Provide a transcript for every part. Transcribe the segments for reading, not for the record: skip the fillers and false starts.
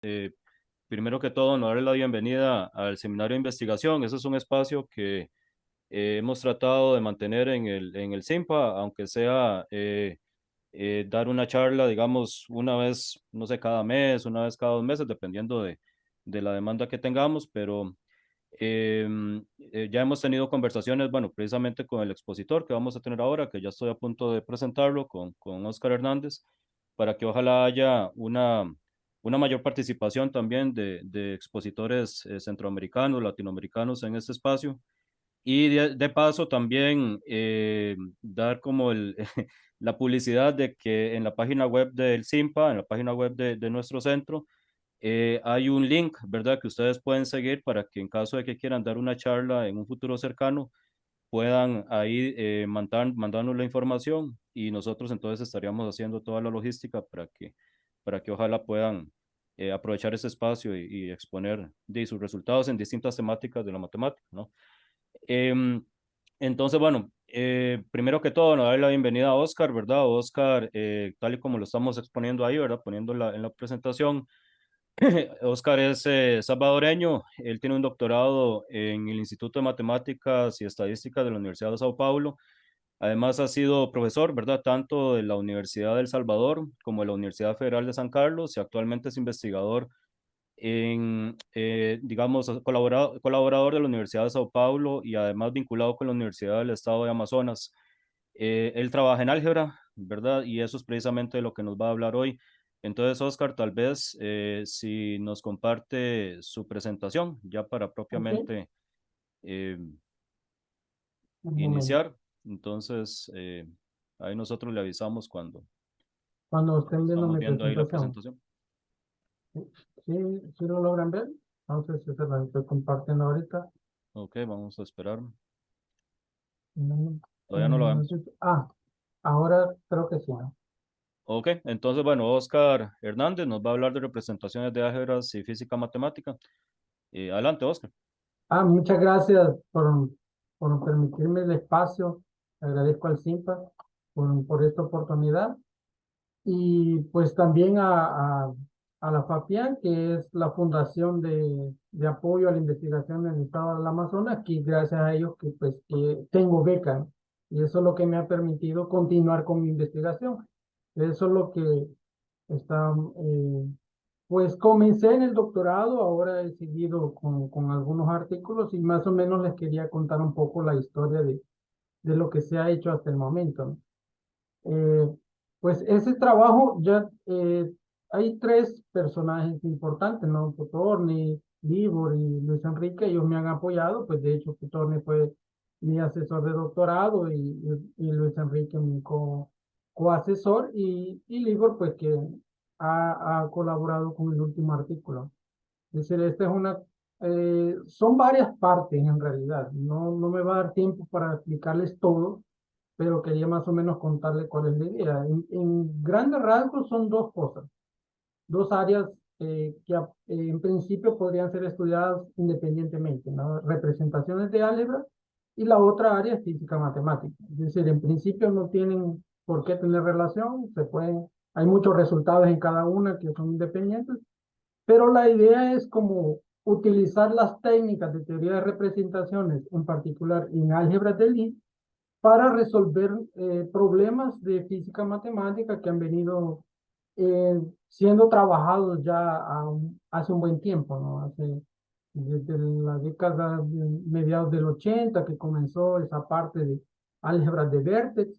Eh, Primero que todo, no darle la bienvenida al seminario de investigación. Ese es un espacio que hemos tratado de mantener en el SIMPA, aunque sea dar una charla, digamos, una vez, no sé, cada mes, una vez cada 2 meses, dependiendo de la demanda que tengamos, pero ya hemos tenido conversaciones, bueno, precisamente con el expositor que vamos a tener ahora, que ya estoy a punto de presentarlo, con Oscar Hernández, para que ojalá haya una mayor participación también de expositores centroamericanos, latinoamericanos en este espacio. Y de paso también dar como la publicidad de que en la página web del SIMPA, en la página web de nuestro centro, hay un link, ¿verdad? Que ustedes pueden seguir para que en caso de que quieran dar una charla en un futuro cercano, puedan ahí mandarnos la información y nosotros entonces estaríamos haciendo toda la logística para que ojalá puedan aprovechar ese espacio y exponer de sus resultados en distintas temáticas de la matemática, ¿no? Em, entonces, bueno, primero que todo, darle la bienvenida a Oscar, ¿verdad? Oscar, tal y como lo estamos exponiendo ahí, ¿verdad? Poniendo en la presentación. Oscar es salvadoreño, él tiene un doctorado en el Instituto de Matemáticas y Estadísticas de la Universidad de Sao Paulo. Además ha sido profesor, ¿verdad? Tanto de la Universidad de El Salvador como de la Universidad Federal de San Carlos y actualmente es investigador digamos, colaborador de la Universidad de Sao Paulo y además vinculado con la Universidad del Estado de Amazonas. Él trabaja en álgebra, ¿verdad? Y eso es precisamente de lo que nos va a hablar hoy. Entonces, Oscar, tal vez si nos comparte su presentación, ya para Ok, propiamente eh, un momento. iniciar. Entonces, ahí nosotros le avisamos Cuando cuando estén viendo estamos mi viendo ahí la presentación, presentación. ¿sí, sí lo logran ver? Entonces, si se la estoy compartiendo ahorita. Ok, vamos a esperar. Un, Todavía no un lo vemos. minutito. Ahora creo que sí, ¿no? Ok, entonces, bueno, Oscar Hernández nos va a hablar de representaciones de álgebras y física matemática. Adelante, Oscar. Muchas gracias por permitirme el espacio. Agradezco al CIMPA por esta oportunidad. Y pues también a la FAPIAN, que es la Fundación de Apoyo a la Investigación en el Estado del Amazonas, que gracias a ellos que tengo beca, y eso es lo que me ha permitido continuar con mi investigación. Eso es lo que está, pues comencé en el doctorado, ahora he seguido con algunos artículos y más o menos les quería contar un poco la historia de lo que se ha hecho hasta el momento, ¿no? Eh, pues ese trabajo ya hay tres personajes importantes, ¿no? Cotorne, Libor y Luis Enrique, ellos me han apoyado, pues de hecho Cotorne fue mi asesor de doctorado y Luis Enrique mi coasesor y Libor pues que ha colaborado con el último artículo. Es decir, esta es son varias partes en realidad, no me va a dar tiempo para explicarles todo, pero quería más o menos contarle cuál es la idea. En grandes rasgos son dos cosas, dos áreas en principio podrían ser estudiadas independientemente, ¿no? Representaciones de álgebra y la otra área es física matemática. Es decir, en principio no tienen por qué tener relación, hay muchos resultados en cada una que son independientes, pero la idea es como utilizar las técnicas de teoría de representaciones, en particular en álgebra de Lie, para resolver problemas de física matemática que han venido siendo trabajados ya hace un buen tiempo, ¿no? Desde la década de mediados del 80 que comenzó esa parte de álgebra de vértex.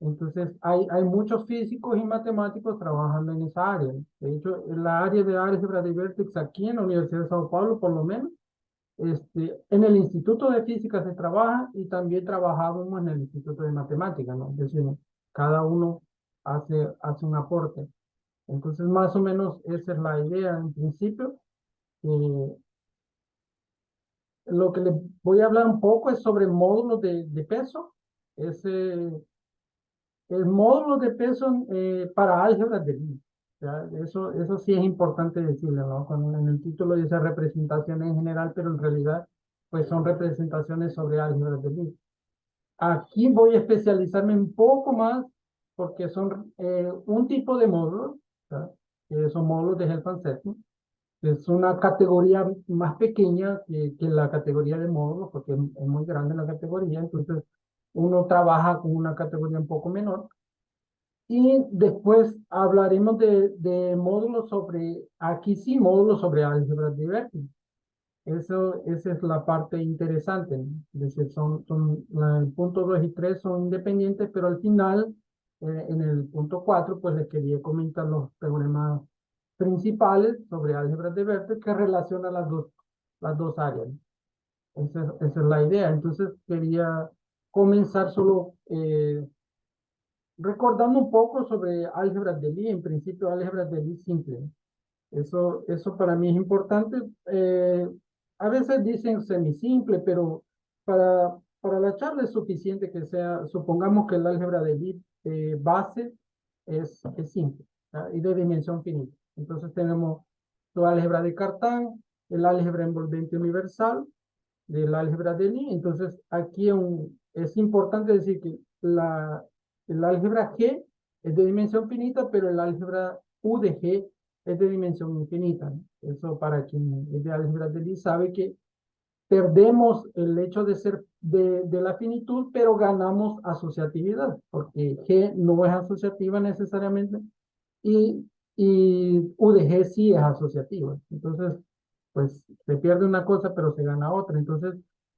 Entonces, hay muchos físicos y matemáticos trabajando en esa área. De hecho, en la área de álgebra de vértex aquí en la Universidad de Sao Paulo, por lo menos, en el Instituto de Física se trabaja y también trabajábamos en el Instituto de Matemáticas, ¿no? Es decir, cada uno hace un aporte. Entonces, más o menos esa es la idea en principio. Eh, lo que les voy a hablar un poco es sobre módulos de peso. Ese, el módulo de peso para álgebra de Lie. ¿Ya? Eso sí es importante decirlo, ¿no? Cuando en el título dice representaciones en general, pero en realidad pues son representaciones sobre álgebra de Lie. Aquí voy a especializarme un poco más porque son un tipo de módulos, ¿ya? Que son módulos de Helfand-Zeppelin. Es una categoría más pequeña que la categoría de módulos, porque es muy grande la categoría, entonces uno trabaja con una categoría un poco menor. Y después hablaremos de módulos sobre, aquí sí, módulos sobre álgebras diversas. Esa es la parte interesante, ¿no? Es decir, el punto 2 y 3 son independientes, pero al final, en el punto 4 pues les quería comentar los teoremas principales sobre álgebras de vértices que relacionan las dos áreas. Esa es la idea. Entonces quería comenzar solo recordando un poco sobre álgebras de Lie, en principio álgebras de Lie simple. Eso para mí es importante. A veces dicen semisimple, pero para la charla es suficiente que sea, supongamos que el álgebra de Lie base es simple, ¿ya? Y de dimensión finita. Entonces tenemos la álgebra de Cartan, el álgebra envolvente universal, del álgebra de Lie. Entonces, aquí es importante decir que el álgebra G es de dimensión finita, pero el álgebra U de G es de dimensión infinita, ¿no? Eso para quien es de álgebra de Lie sabe que perdemos el hecho de ser de la finitud, pero ganamos asociatividad, porque G no es asociativa necesariamente y, y UDG sí es asociativa. Entonces, pues se pierde una cosa, pero se gana otra. Entonces,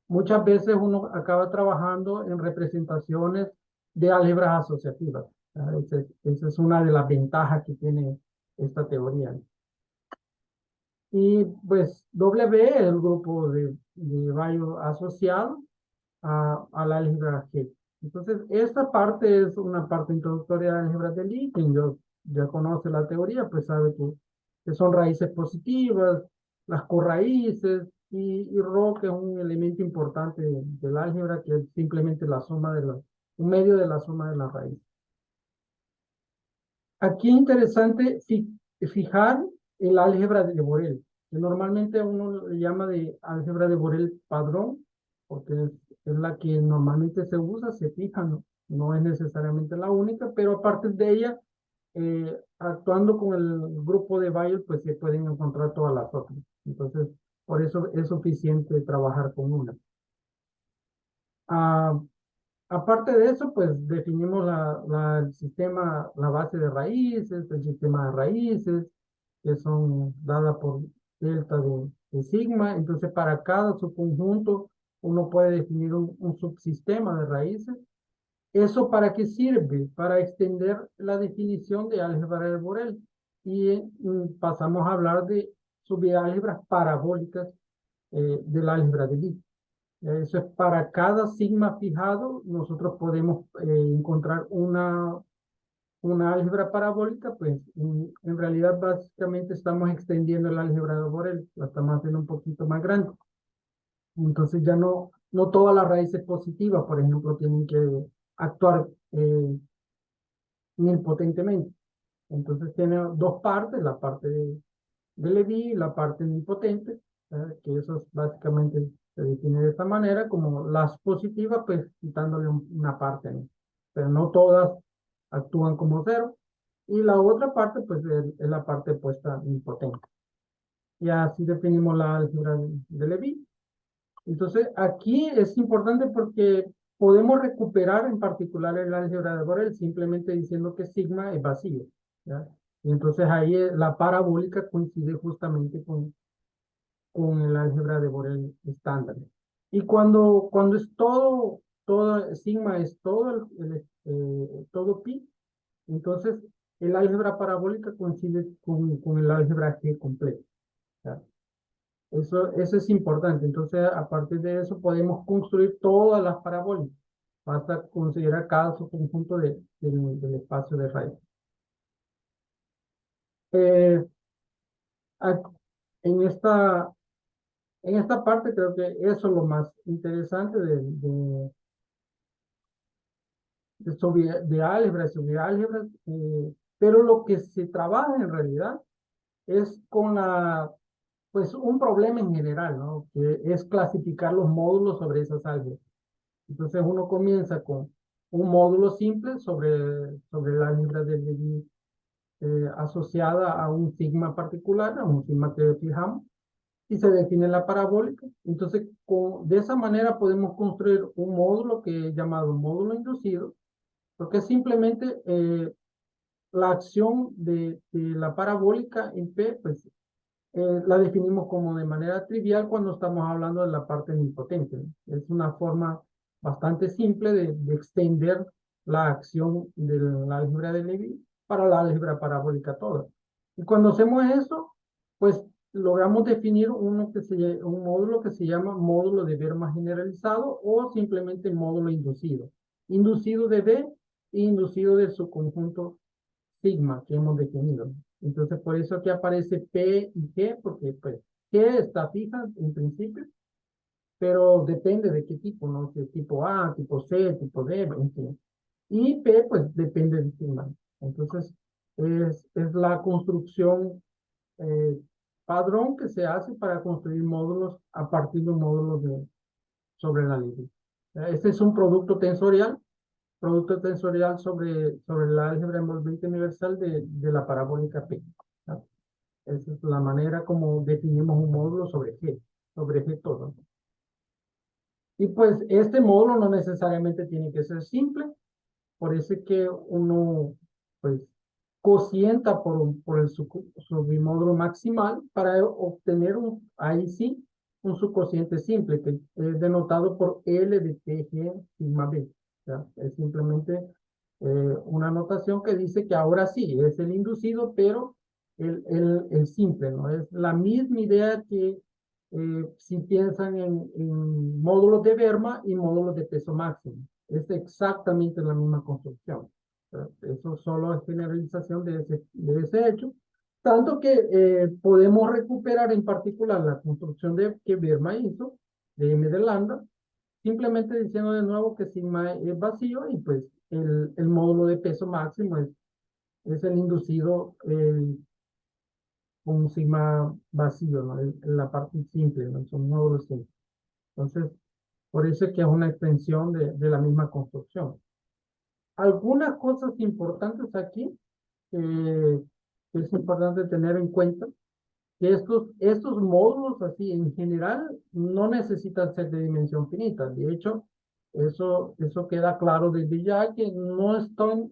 muchas veces uno acaba trabajando en representaciones de álgebras asociativas. Esa es una de las ventajas que tiene esta teoría. Y pues W es el grupo de Bayes asociado al álgebra G. Entonces, esta parte es una parte introductoria de álgebra de Lie. Quien ya conoce la teoría, pues sabe que son raíces positivas, las corraíces, y ρ, que es un elemento importante del álgebra, que es simplemente la suma un medio de la suma de las raíces. Aquí es interesante fijar el álgebra de Borel, que normalmente uno le llama de álgebra de Borel padrón, porque es la que normalmente se usa, se fija, no es necesariamente la única, pero aparte de ella, actuando con el grupo de Bayes, pues se pueden encontrar todas las otras. Entonces, por eso es suficiente trabajar con una. Ah, aparte de eso, pues definimos el sistema, la base de raíces, el sistema de raíces, que son dadas por delta de sigma. Entonces, para cada subconjunto, uno puede definir un subsistema de raíces. ¿Eso para qué sirve? Para extender la definición de álgebra de Borel. Y pasamos a hablar de subálgebras parabólicas del álgebra de Lie. Eso es para cada sigma fijado, nosotros podemos encontrar una álgebra parabólica, pues en realidad básicamente estamos extendiendo el álgebra de Borel, la estamos haciendo un poquito más grande. Entonces ya no todas las raíces positivas, por ejemplo, tienen que actuar nilpotentemente. Entonces tiene dos partes, la parte de Levi y la parte nilpotente, que eso es básicamente se define de esta manera, como las positivas, pues quitándole una parte, ¿no? Pero no todas actúan como cero. Y la otra parte, pues es la parte opuesta nilpotente. Y así definimos la álgebra de Levi. Entonces, aquí es importante porque podemos recuperar en particular el álgebra de Borel simplemente diciendo que sigma es vacío, ¿ya? Y entonces ahí la parabólica coincide justamente con el álgebra de Borel estándar. Y cuando es todo sigma es todo pi, entonces el álgebra parabólica coincide con el álgebra G completo, ¿ya? Eso es importante. Entonces, a partir de eso, podemos construir todas las parabólicas. Basta considerar cada subconjunto del espacio de raíz. Eh, a- en esta parte creo que eso es lo más interesante de álgebra, sobre álgebra, pero lo que se trabaja en realidad es con pues un problema en general, ¿no? Que es clasificar los módulos sobre esas álgebras. Entonces uno comienza con un módulo simple sobre la álgebra de Levi asociada a un sigma particular, a un sigma que fijamos, y se define la parabólica. Entonces, de esa manera podemos construir un módulo que es llamado módulo inducido, porque es simplemente la acción de la parabólica en P, pues la definimos como de manera trivial cuando estamos hablando de la parte nilpotente, ¿no? Es una forma bastante simple de extender la acción de la álgebra de Levi para la álgebra parabólica toda. Y cuando hacemos eso, pues logramos definir un módulo que se llama módulo de Verma generalizado o simplemente módulo inducido. Inducido de B e inducido de su conjunto sigma que hemos definido. Entonces, por eso aquí aparece P y G, porque pues G está fija en principio, pero depende de qué tipo, ¿no? Si es tipo A, tipo C, tipo D, en fin. Y P, pues depende del sigma. Entonces, es la construcción padrón que se hace para construir módulos a partir de un módulo sobre la línea. Este es un producto tensorial sobre la álgebra envolvente universal de la parabólica P, ¿no? Esa es la manera como definimos un módulo sobre G todo. Y pues este módulo no necesariamente tiene que ser simple, por eso es que uno pues cocienta por el submódulo maximal para obtener ahí sí, un subcociente simple que es denotado por L de TG sigma B. O sea, es simplemente una notación que dice que ahora sí, es el inducido, pero el simple, ¿no? Es la misma idea que si piensan en módulos de Verma y módulos de peso máximo. Es exactamente la misma construcción. Eso solo es generalización de ese hecho. Tanto que podemos recuperar en particular la construcción que Verma hizo, de M de lambda, simplemente diciendo de nuevo que sigma es vacío y pues el módulo de peso máximo es el inducido con un sigma vacío, ¿no? La parte simple, ¿no? Son módulos simples. Entonces, por eso es que es una extensión de la misma construcción. Algunas cosas importantes aquí que es importante tener en cuenta que estos módulos así en general no necesitan ser de dimensión finita. De hecho, eso queda claro desde ya que no estoy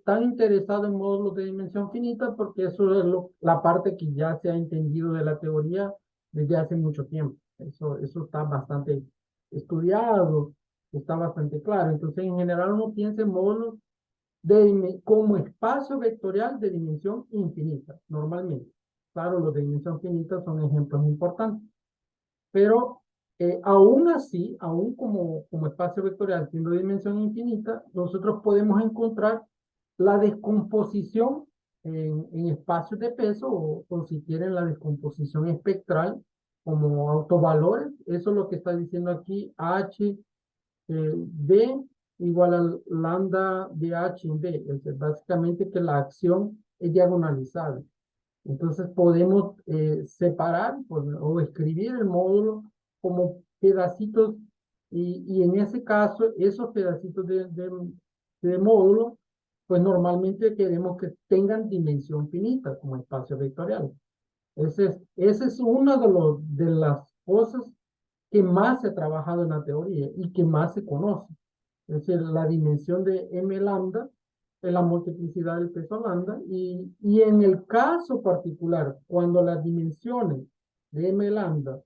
tan interesado en módulos de dimensión finita porque eso es la parte que ya se ha entendido de la teoría desde hace mucho tiempo. Eso está bastante estudiado, está bastante claro. Entonces, en general uno piensa en módulos como espacio vectorial de dimensión infinita, normalmente. Claro, los de dimensión finita son ejemplos importantes, pero aún así, aún como espacio vectorial siendo de dimensión infinita, nosotros podemos encontrar la descomposición en espacios de peso o si quieren la descomposición espectral como autovalores. Eso es lo que está diciendo aquí H D igual a lambda de H en B. Es básicamente que la acción es diagonalizable. Entonces podemos separar o escribir el módulo como pedacitos y en ese caso esos pedacitos de módulo pues normalmente queremos que tengan dimensión finita como espacio vectorial. Ese es una de las cosas que más se ha trabajado en la teoría y que más se conoce. Es decir, la dimensión de m lambda es la multiplicidad del peso lambda y en el caso particular, cuando las dimensiones de m lambda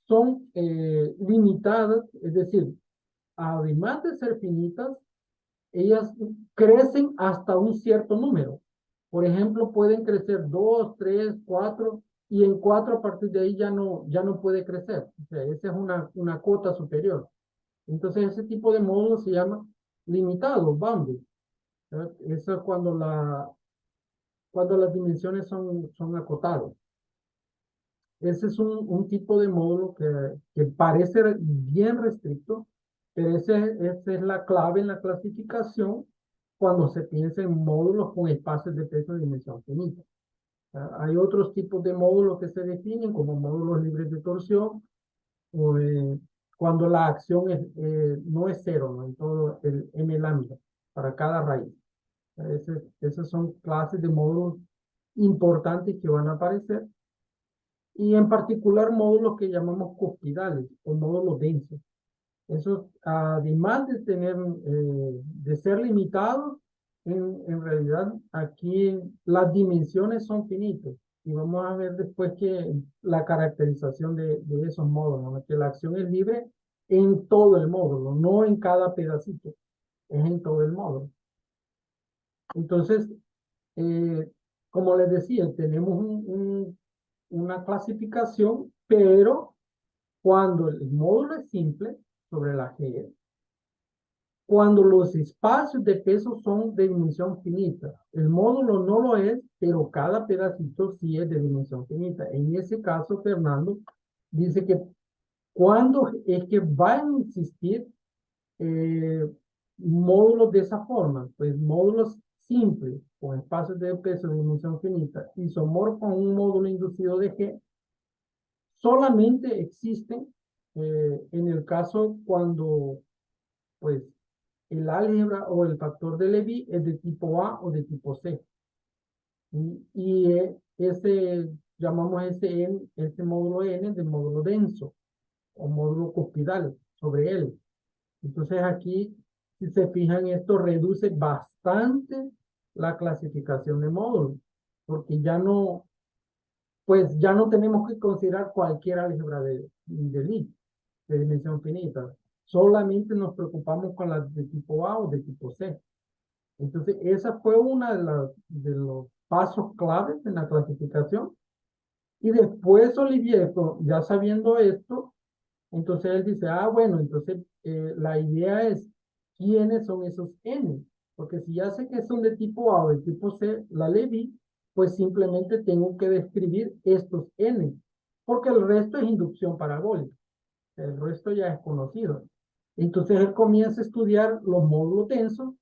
son limitadas, es decir, además de ser finitas, ellas crecen hasta un cierto número. Por ejemplo, pueden crecer 2, 3, 4 y en 4 a partir de ahí ya no puede crecer. O sea, esa es una cota superior. Entonces, ese tipo de módulo se llama limitado, bounded. Eso es cuando las dimensiones son acotadas. Ese es un tipo de módulo que parece bien restricto, pero esa es la clave en la clasificación cuando se piensa en módulos con espacios de peso de dimensión finita. Hay otros tipos de módulos que se definen como módulos libres de torsión, o cuando la acción no es cero, ¿no? En todo el m lambda para cada raíz. Esas son clases de módulos importantes que van a aparecer. Y en particular módulos que llamamos cuspidales o módulos densos. Esos, además de tener, de ser limitados, en realidad aquí las dimensiones son finitas. Y vamos a ver después que la caracterización de esos módulos, ¿no? Que la acción es libre en todo el módulo, no en cada pedacito, es en todo el módulo. Entonces, eh, como les decía, tenemos una clasificación, pero cuando el módulo es simple sobre la G, cuando los espacios de peso son de dimensión finita. El módulo no lo es, pero cada pedacito sí es de dimensión finita. En ese caso, Fernando dice que cuando es que van a existir eh, módulos de esa forma, pues módulos simples con espacios de peso de dimensión finita, isomorfos con un módulo inducido de G, solamente existen en el caso cuando pues el álgebra o el factor de Levi es de tipo A o de tipo C. Ese, llamamos ese módulo N de módulo denso o módulo cuspidal sobre él. Entonces aquí, si se fijan, esto reduce bastante la clasificación de módulos, porque ya no, pues ya no tenemos que considerar cualquier álgebra de Lie, de dimensión finita. Solamente nos preocupamos con las de tipo A o de tipo C. Entonces, esa fue una de los pasos claves en la clasificación. Y después Olivier, ya sabiendo esto, entonces él dice, bueno, entonces la idea es quiénes son esos n. Porque si ya sé que son de tipo A o de tipo C, la Levi, pues simplemente tengo que describir estos n. Porque el resto es inducción parabólica. El resto ya es conocido. Entonces él comienza a estudiar los módulos densos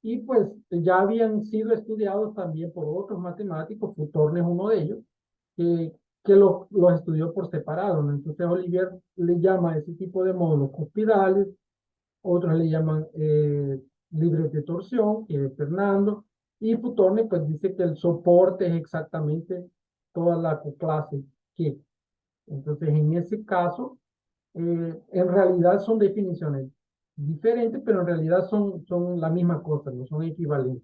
y pues ya habían sido estudiados también por otros matemáticos, Futornes uno de ellos, que los estudió por separado, ¿no? Entonces Olivier le llama a ese tipo de módulos cuspidales, otros le llaman libres de torsión, que es Fernando, y Futornes pues dice que el soporte es exactamente toda la clase que. Entonces en ese caso, en realidad son definiciones diferentes, pero en realidad son la misma cosa, no son equivalentes.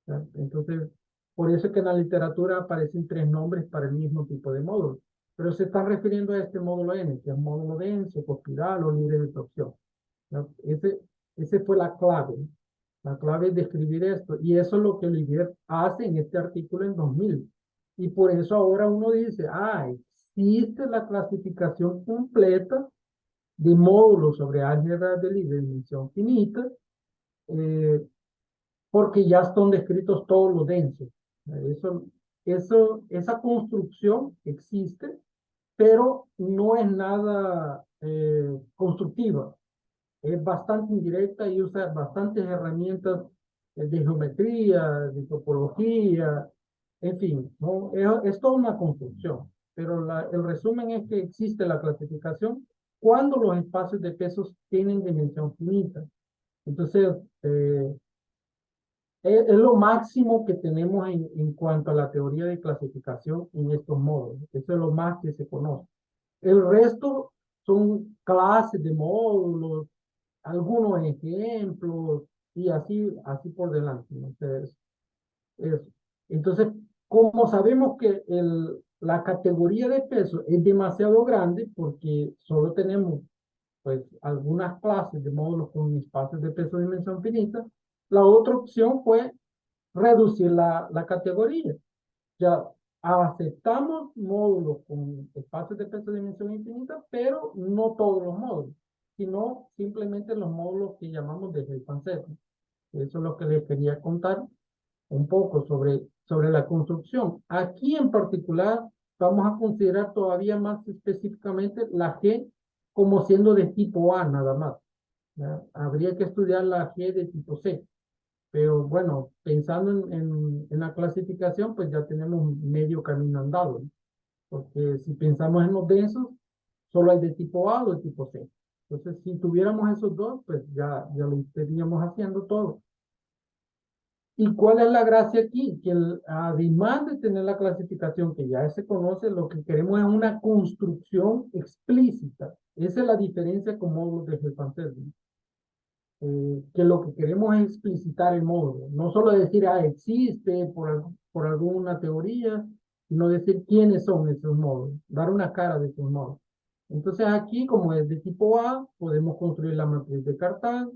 ¿Ya? Entonces, por eso es que en la literatura aparecen tres nombres para el mismo tipo de módulo, pero se está refiriendo a este módulo N, que es módulo denso, cospiral o libre de torsión. ¿Ya? Ese fue la clave. La clave es describir esto, y eso es lo que Olivier hace en este artículo en 2000. Y por eso ahora uno dice, existe la clasificación completa de módulos sobre álgebra de libre dimensión finita, eh, porque ya están descritos todos los densos. Eso, esa construcción existe, pero no es nada constructiva. Es bastante indirecta y usa bastantes herramientas de geometría, de topología, en fin, ¿no? Es toda una construcción, pero el resumen es que existe la clasificación cuando los espacios de pesos tienen dimensión finita. Entonces, es lo máximo que tenemos en cuanto a la teoría de clasificación en estos módulos. Eso es lo más que se conoce. El resto son clases de módulos, algunos ejemplos y así por delante, ¿no? Entonces, eso. Entonces, como sabemos que la categoría de peso es demasiado grande porque solo tenemos pues algunas clases de módulos con espacios de peso de dimensión finita, la otra opción fue reducir la categoría. Ya aceptamos módulos con espacios de peso de dimensión infinita, pero no todos los módulos, sino simplemente los módulos que llamamos de Helfand-Zeta. Eso es lo que les quería contar un poco sobre la construcción. Aquí en particular vamos a considerar todavía más específicamente la G como siendo de tipo A nada más. ¿Ya? Habría que estudiar la G de tipo C. Pero bueno, pensando en la clasificación, pues ya tenemos medio camino andado, ¿no? Porque si pensamos en los densos, solo hay de tipo A o de tipo C. Entonces, si tuviéramos esos dos, pues ya lo estaríamos haciendo todo. ¿Y cuál es la gracia aquí? Que además de tener la clasificación que ya se conoce, lo que queremos es una construcción explícita. Esa es la diferencia con módulos de Gelfand-Server. Que lo que queremos es explicitar el módulo. No solo decir, ah, existe por alguna teoría, sino decir quiénes son esos módulos, dar una cara de esos módulos. Entonces aquí, como es de tipo A, podemos construir la matriz de Cartán,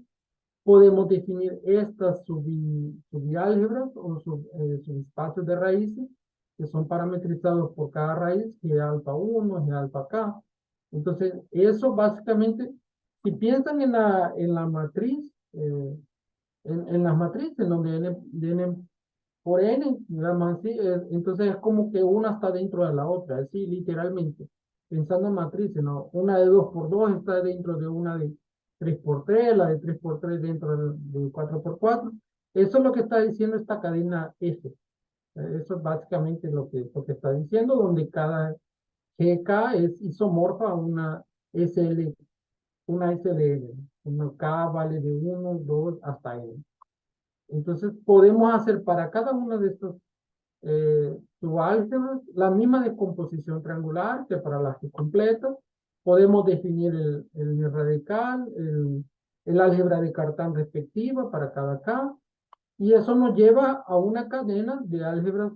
podemos definir estas subálgebras o subespacios de raíces que son parametrizados por cada raíz, G alfa 1, G alfa K. Entonces, eso básicamente, si piensan en la matriz, en las matrices, en donde n por n, digamos así, entonces es como que una está dentro de la otra, así literalmente, pensando en matrices, ¿no? Una de 2 por 2 está dentro de una de 3 por 3, la de 3 por 3 dentro de 4 por 4. Eso es lo que está diciendo esta cadena F. Eso es básicamente lo que está diciendo, donde cada GK es isomorfa a una SLN. Una K vale de 1, 2 hasta N. Entonces podemos hacer para cada una de estas subálgebras la misma descomposición triangular que para las que completas. Podemos definir el radical, el álgebra de Cartán respectiva para cada K. Y eso nos lleva a una cadena de álgebras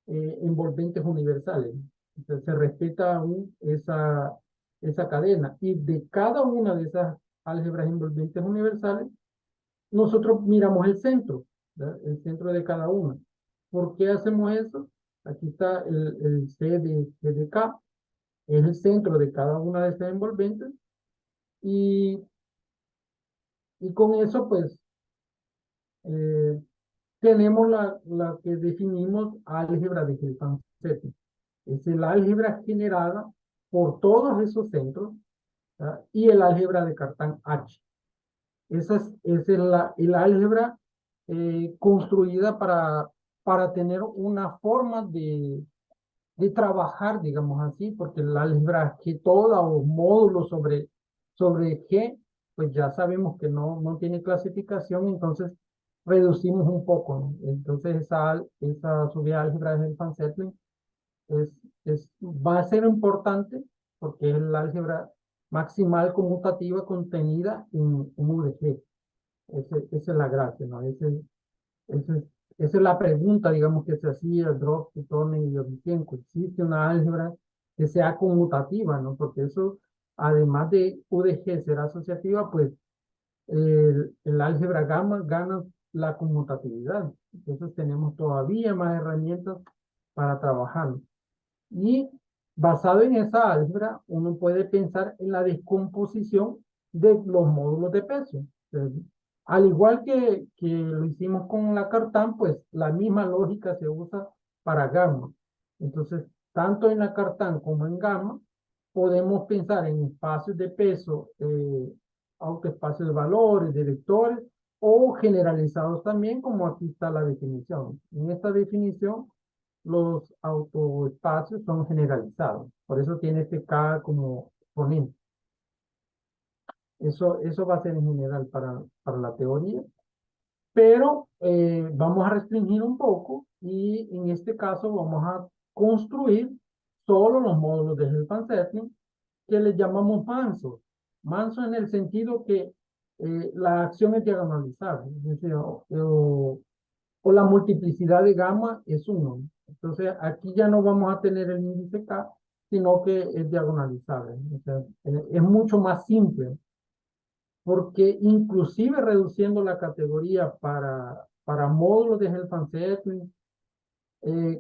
envolventes universales. Entonces, se respeta aún esa cadena. Y de cada una de esas álgebras envolventes universales, nosotros miramos el centro, ¿verdad? El centro de cada una. ¿Por qué hacemos eso? Aquí está el C de K, es el centro de cada una de esas envolventes, y, y con eso, pues, eh, tenemos la que definimos álgebra de Gelfand-Setten. Es el álgebra generada por todos esos centros, ¿verdad? Y el álgebra de Cartán H. Esa es el álgebra construida para tener una forma de trabajar, digamos así, porque el álgebra G toda o módulo sobre G, pues ya sabemos que no tiene clasificación, entonces reducimos un poco, ¿no? Entonces esa subálgebra de Helfand-Settling va a ser importante porque es el álgebra maximal conmutativa contenida en UDG. Esa es la gracia, ¿no? Ese- esa es la pregunta, digamos, que se hacía Drock, Turner y Diogenes. ¿Existe una álgebra que sea conmutativa, no? Porque eso, además de UDG ser asociativa, pues el álgebra gamma gana la conmutatividad. Entonces tenemos todavía más herramientas para trabajar. Y basado en esa álgebra, uno puede pensar en la descomposición de los módulos de peso. Al igual que lo hicimos con la Cartán, pues la misma lógica se usa para gamma. Entonces, tanto en la Cartán como en gamma, podemos pensar en espacios de peso, autoespacios de valores, de vectores, o generalizados también, como aquí está la definición. En esta definición, los autoespacios son generalizados. Por eso tiene este K como exponente. Eso va a ser en general para la teoría, pero vamos a restringir un poco y en este caso vamos a construir solo los módulos de Helfand-Settling que les llamamos mansos. Mansos en el sentido que la acción es diagonalizable, es decir, o la multiplicidad de gamma es 1. Entonces, aquí ya no vamos a tener el índice K, sino que es diagonalizable. O sea, es mucho más simple, porque inclusive reduciendo la categoría para módulos de Helfand-Settling,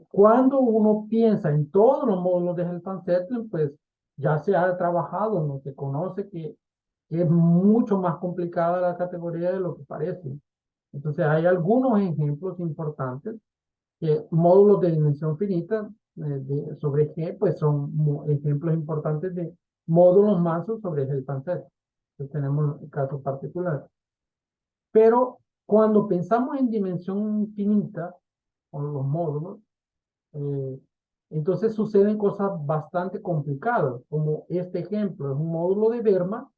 cuando uno piensa en todos los módulos de Helfand-Settling, pues ya se ha trabajado, no se conoce que es mucho más complicada la categoría de lo que parece. Entonces hay algunos ejemplos importantes que módulos de dimensión finita sobre G, pues son ejemplos importantes de módulos mansos sobre Helfand-Settling. Entonces tenemos el caso particular. Pero cuando pensamos en dimensión finita, con los módulos, eh, entonces suceden cosas bastante complicadas, como este ejemplo, es un módulo de Verma,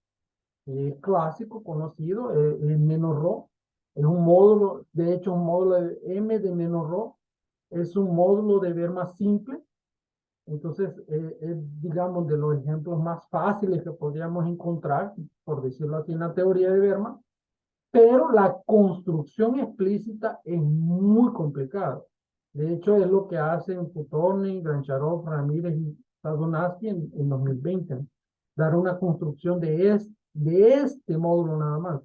clásico, conocido, el menos ρ. Es un módulo, de hecho, un módulo de M de menos ρ es un módulo de ver más simple. Entonces, es, digamos, de los ejemplos más fáciles que podríamos encontrar, por decirlo así, en la teoría de Berman, pero la construcción explícita es muy complicada. De hecho, es lo que hacen Futorni, Grancharov, Ramírez y Sadonasky en 2020, ¿no? Dar una construcción de este módulo nada más.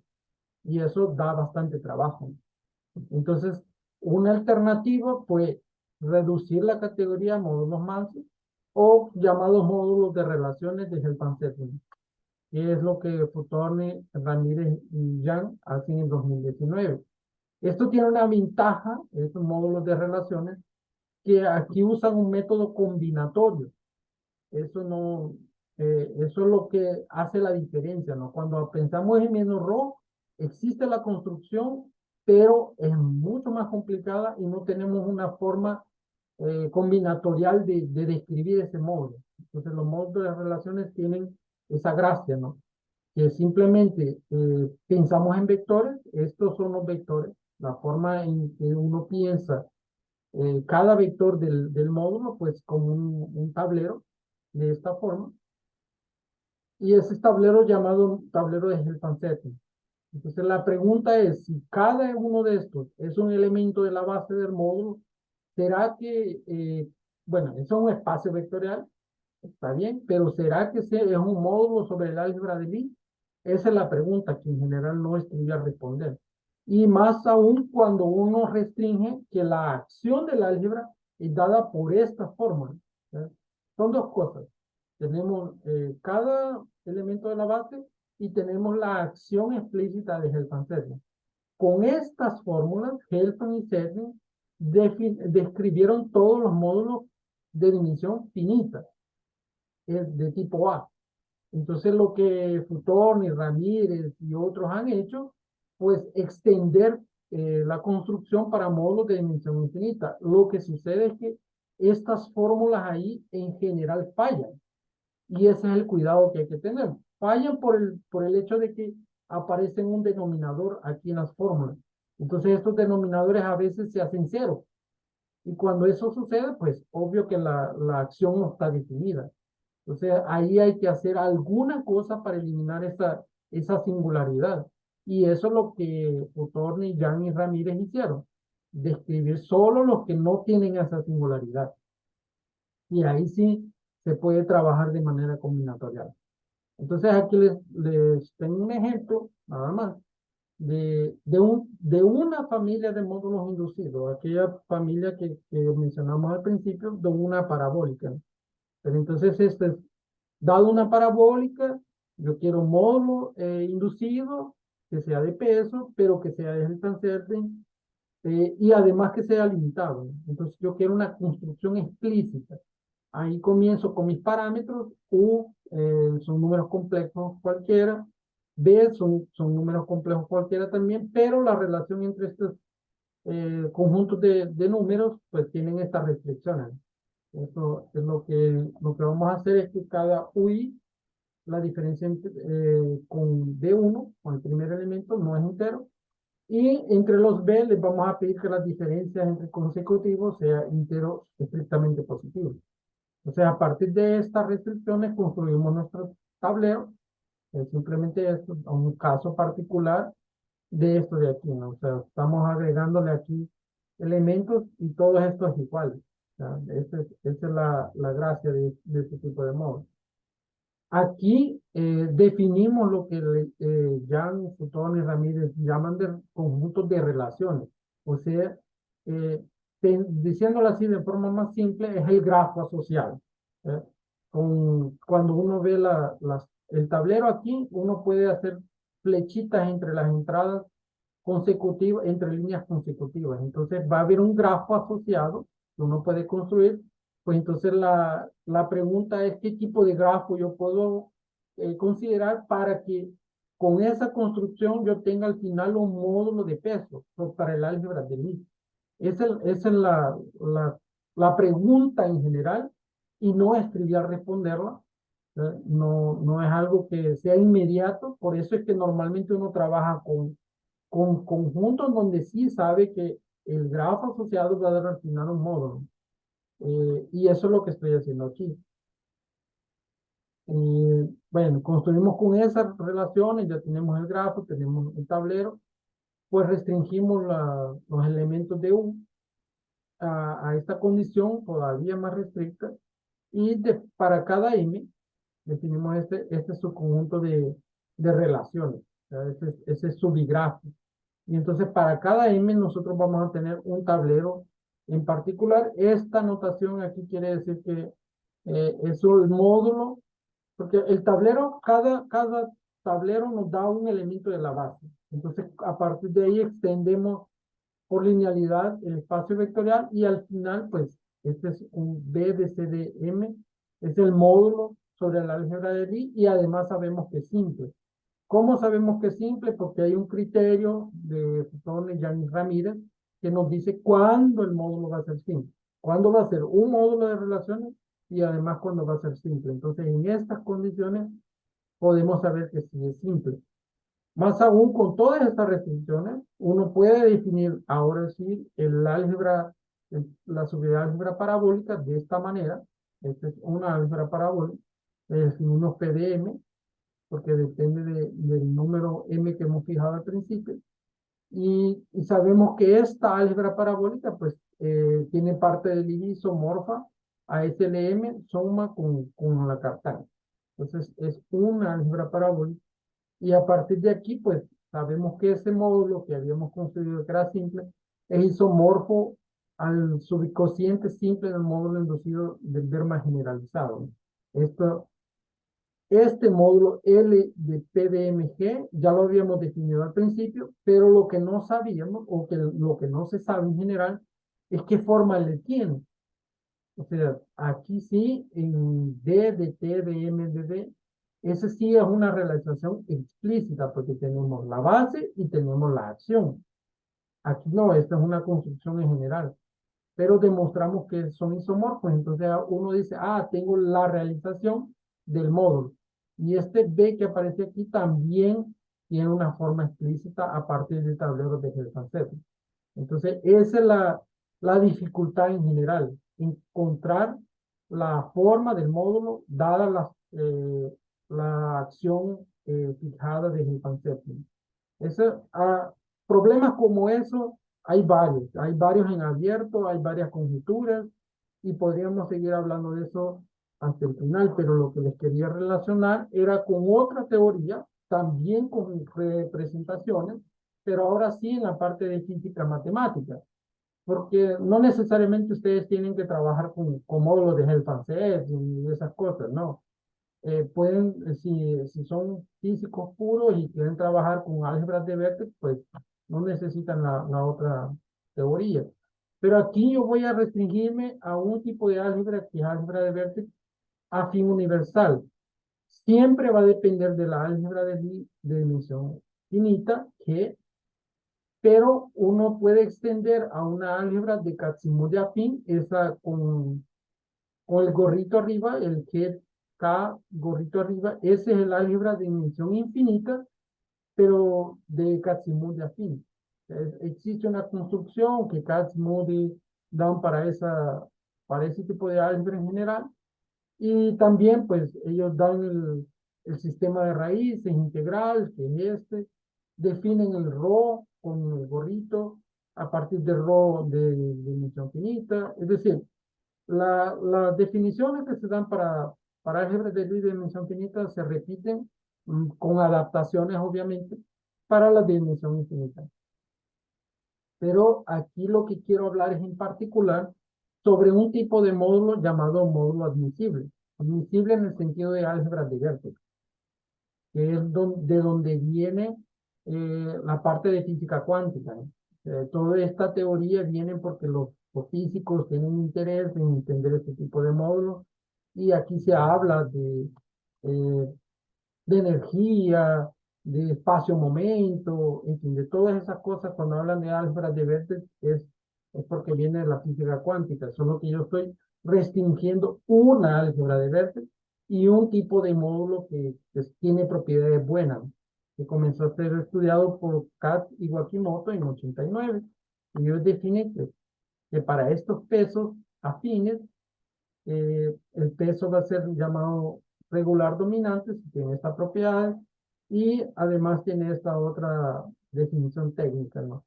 Y eso da bastante trabajo. Entonces, una alternativa fue reducir la categoría a módulos mansos o llamados módulos de relaciones de Helfand-Setting, que es lo que Futorni, Ramírez y Yang hacen en 2019. Esto tiene una ventaja, estos módulos de relaciones, que aquí usan un método combinatorio. Eso no, eso es lo que hace la diferencia, ¿no? Cuando pensamos en menos RO, existe la construcción, pero es mucho más complicada y no tenemos una forma combinatorial de describir ese módulo. Entonces, los módulos de relaciones tienen esa gracia, ¿no? Que simplemente pensamos en vectores, estos son los vectores, la forma en que uno piensa cada vector del módulo, pues como un tablero de esta forma, y ese tablero llamado tablero de Helfand-Setting. Entonces la pregunta es, si cada uno de estos es un elemento de la base del módulo, ¿será que, bueno, eso es un espacio vectorial? Está bien, pero ¿será que es un módulo sobre el álgebra de Lie? Esa es la pregunta que en general no es trivial responder. Y más aún cuando uno restringe que la acción del álgebra es dada por esta fórmula. ¿Sí? Son dos cosas. Tenemos cada elemento de la base y tenemos la acción explícita de Helfand-Setting. Con estas fórmulas, Helfand y Setting describieron todos los módulos de dimensión finita es de tipo A. Entonces lo que Futorni, Ramírez y otros han hecho, pues extender la construcción para módulos de dimensión infinita. Lo que sucede es que estas fórmulas ahí en general fallan. Y ese es el cuidado que hay que tener. Fallan por el hecho de que aparece un denominador aquí en las fórmulas. Entonces estos denominadores a veces se hacen cero. Y cuando eso sucede, pues obvio que la acción no está definida. O sea, ahí hay que hacer alguna cosa para eliminar esa singularidad. Y eso es lo que Futorni, Yang y Ramírez hicieron. Describir solo los que no tienen esa singularidad. Y ahí sí se puede trabajar de manera combinatorial. Entonces aquí les tengo un ejemplo, nada más, de una familia de módulos inducidos, aquella familia que mencionamos al principio, de una parabólica. Pero entonces, dado una parabólica, yo quiero un módulo inducido que sea de peso, pero que sea de Helfand-Setting y además que sea limitado. Entonces, yo quiero una construcción explícita. Ahí comienzo con mis parámetros. U son números complejos cualquiera. B son números complejos cualquiera también, pero la relación entre estos conjuntos de números pues tienen estas restricciones. Eso es lo que vamos a hacer es que cada UI, la diferencia con D1, con el primer elemento, no es entero. Y entre los B les vamos a pedir que las diferencias entre consecutivos sea entero estrictamente positivo. O sea, a partir de estas restricciones construimos nuestro tablero. Es simplemente esto, un caso particular de esto de aquí, ¿no? O sea, estamos agregándole aquí elementos y todos estos iguales. O sea, esa es la gracia de este tipo de módulos. Aquí definimos lo que Jan, Futón y Ramírez llaman de conjuntos de relaciones. O sea, eh, diciéndolo así de forma más simple, es el grafo asociado. ¿Eh? Cuando uno ve el tablero aquí, uno puede hacer flechitas entre las entradas consecutivas, entre líneas consecutivas. Entonces va a haber un grafo asociado que uno puede construir. Pues entonces la pregunta es qué tipo de grafo yo puedo considerar para que con esa construcción yo tenga al final un módulo de peso para el álgebra de Lie. Esa es la pregunta en general y no es trivial responderla. No, no es algo que sea inmediato, por eso es que normalmente uno trabaja con conjuntos donde sí sabe que el grafo asociado va a dar al final un módulo. Y eso es lo que estoy haciendo aquí. Bueno, construimos con esas relaciones, ya tenemos el grafo, tenemos el tablero, pues restringimos los elementos de U a esta condición todavía más restricta y para cada M definimos este subconjunto de relaciones. O sea, ese es su bigrafo. Y entonces para cada M nosotros vamos a tener un tablero en particular. Esta notación aquí quiere decir que es el módulo, porque el tablero, cada tablero nos da un elemento de la base. Entonces a partir de ahí extendemos por linealidad el espacio vectorial y al final pues este es un B de C de M, es el módulo sobre la álgebra de Lie y además sabemos que es simple. ¿Cómo sabemos que es simple? Porque hay un criterio de Tone y Yanis Ramírez que nos dice cuándo el módulo va a ser simple. Cuándo va a ser un módulo de relaciones y además cuándo va a ser simple. Entonces, en estas condiciones podemos saber que sí es simple. Más aún, con todas estas restricciones, uno puede definir ahora sí el álgebra, la subálgebra parabólica de esta manera. Esta es una álgebra parabólica, es unos PDM, porque depende del número m que hemos fijado al principio. Y sabemos que esta álgebra parabólica pues tiene parte del isomorfa a SLM suma con la cartana. Entonces es una álgebra parabólica y a partir de aquí pues sabemos que ese módulo que habíamos construido que era simple es isomorfo al subcociente simple del módulo inducido del Berma generalizado. Esto este módulo L de PDMG ya lo habíamos definido al principio, pero lo que no sabíamos o que lo que no se sabe en general es qué forma le tiene. O sea, aquí sí, en D de T de M de D, ese sí es una realización explícita porque tenemos la base y tenemos la acción. Aquí no, esta es una construcción en general, pero demostramos que son isomorfos. Entonces uno dice, ah, tengo la realización del módulo. Y este B que aparece aquí también tiene una forma explícita a partir del tablero de Helfand-Zeta. Entonces, esa es la dificultad en general, encontrar la forma del módulo dada la acción fijada de Helfand-Zeta. Problemas como eso hay varios en abierto, hay varias conjeturas y podríamos seguir hablando de eso hasta el final, pero lo que les quería relacionar era con otra teoría, también con representaciones, pero ahora sí en la parte de física matemática, porque no necesariamente ustedes tienen que trabajar con módulos de Helfand-Zeta y esas cosas, no pueden, si son físicos puros y quieren trabajar con álgebras de vértices, pues no necesitan la otra teoría. Pero aquí yo voy a restringirme a un tipo de álgebra que es álgebra de vértices afín universal. Siempre va a depender de la álgebra de dimensión finita, pero uno puede extender a una álgebra de Kac-Simon afín, esa con el gorrito arriba, el que K gorrito arriba, ese es el álgebra de dimensión infinita, pero de Kac-Moody afín. Existe una construcción que Kac-Moody dan para ese tipo de álgebra en general, y también pues ellos dan el sistema de raíces integral, que es definen el ρ con el gorrito, a partir del ρ de dimensión finita, es decir, las definiciones que se dan para álgebras de Lie de dimensión finita se repiten con adaptaciones, obviamente, para la dimensión infinita. Pero aquí lo que quiero hablar es en particular sobre un tipo de módulo llamado módulo admisible. Admisible en el sentido de álgebras de vértices, que es de donde viene la parte de física cuántica, ¿no? Toda esta teoría viene porque los físicos tienen interés en entender este tipo de módulos y aquí se habla eh, de energía, de espacio-momento, en fin, de todas esas cosas cuando hablan de álgebras de vértices es porque viene de la física cuántica, solo que yo estoy restringiendo una álgebra de vértices y un tipo de módulo que tiene propiedades buenas. que comenzó a ser estudiado por Katz y Wakimoto en 89. Y ellos definen que para estos pesos afines, el peso va a ser llamado regular dominante si tiene esta propiedad y además tiene esta otra definición técnica, ¿no?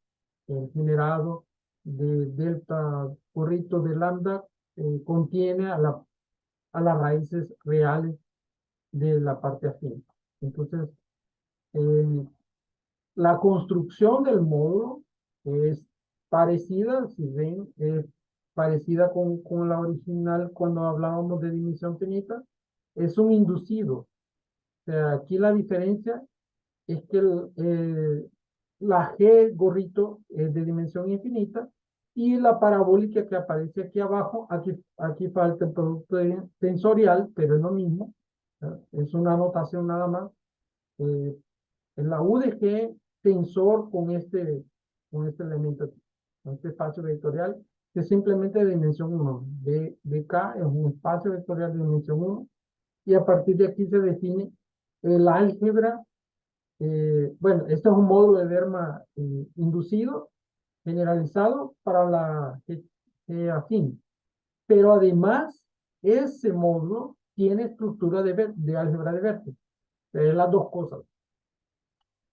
El generado de delta corrito de lambda contiene a las raíces reales de la parte afín. Entonces, eh, la construcción del módulo es parecida, si ven, parecida con la original cuando hablábamos de dimensión finita. Es un inducido. O sea, aquí la diferencia es que la G gorrito es de dimensión infinita y la parabólica que aparece aquí abajo, aquí falta el producto tensorial, pero es lo mismo. Es una anotación nada más. Eh, es la U de G tensor con este elemento aquí, con este espacio vectorial, que es simplemente de dimensión 1. K es un espacio vectorial de dimensión 1, y a partir de aquí se define el álgebra. Bueno, este es un módulo de Derma inducido, generalizado para la G afín, pero además ese módulo tiene estructura de álgebra de vértices. Es las dos cosas.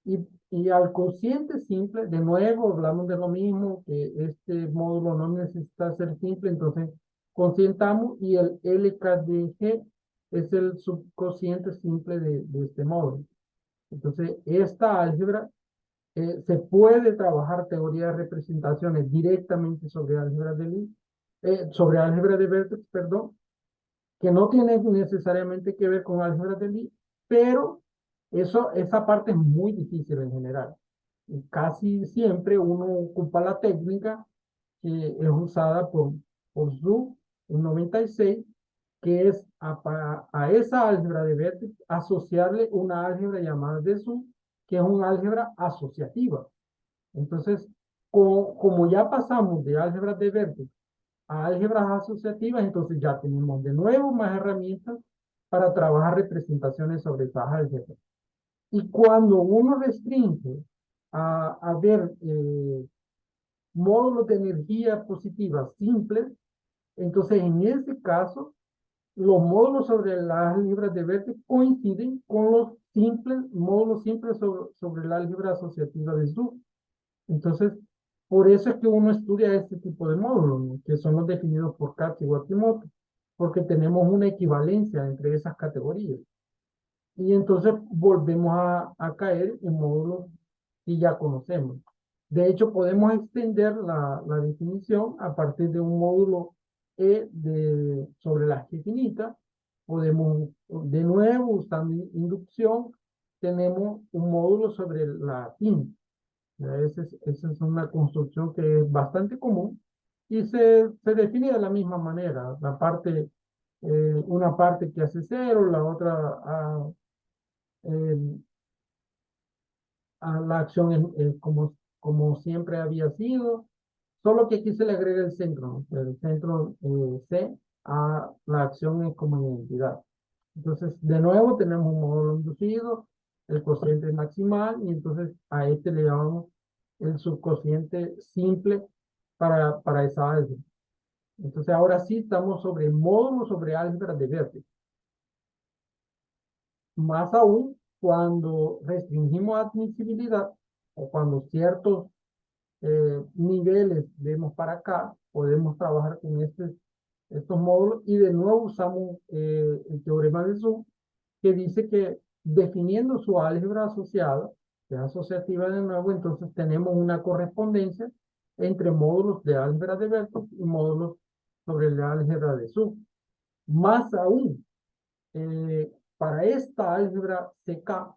Y al cociente simple, de nuevo, hablamos de lo mismo, que este módulo no necesita ser simple, entonces cocientamos y el LKDG es el subcociente simple de este módulo. Entonces, esta álgebra se puede trabajar teoría de representaciones directamente sobre álgebra de Lie, sobre álgebra de vértices, perdón, que no tiene necesariamente que ver con álgebra de Lie, pero esa parte es muy difícil en general. Y casi siempre uno ocupa la técnica que es usada por Zhu en 96, que es a esa álgebra de vértices asociarle una álgebra llamada de Zhu, que es una álgebra asociativa. Entonces, como ya pasamos de álgebras de vértices a álgebras asociativas, entonces ya tenemos de nuevo más herramientas para trabajar representaciones sobre esas álgebras. Y cuando uno restringe a ver módulos de energía positiva simples, entonces en ese caso, los módulos sobre las álgebras de vértices coinciden con los módulos simples sobre la álgebra asociativa de Zhu. Entonces, por eso es que uno estudia este tipo de módulos, ¿no? Que son los definidos por Katz y Wakimoto, porque tenemos una equivalencia entre esas categorías. Y entonces volvemos a caer en módulos que ya conocemos. De hecho, podemos extender la definición a partir de un módulo sobre la G finita. Podemos, de nuevo, usando inducción, tenemos un módulo sobre la fin. Esa es una construcción que es bastante común y se define de la misma manera. Una parte que hace cero, la otra eh, la acción es como siempre había sido, solo que aquí se le agrega el centro, ¿no? El centro C a la acción es como identidad. Entonces, de nuevo tenemos un módulo inducido, el cociente maximal, y entonces a este le llamamos el subcociente simple para esa álgebra. Entonces, ahora sí estamos sobre módulos sobre álgebra de vértices. Más aún cuando restringimos admisibilidad o cuando ciertos niveles vemos para acá, podemos trabajar con estos módulos y de nuevo usamos el teorema de Zhu, que dice que definiendo su álgebra asociada, que es asociativa de nuevo, entonces tenemos una correspondencia entre módulos de álgebra de vértices y módulos sobre la álgebra de Zhu. Más aún, para esta álgebra CK,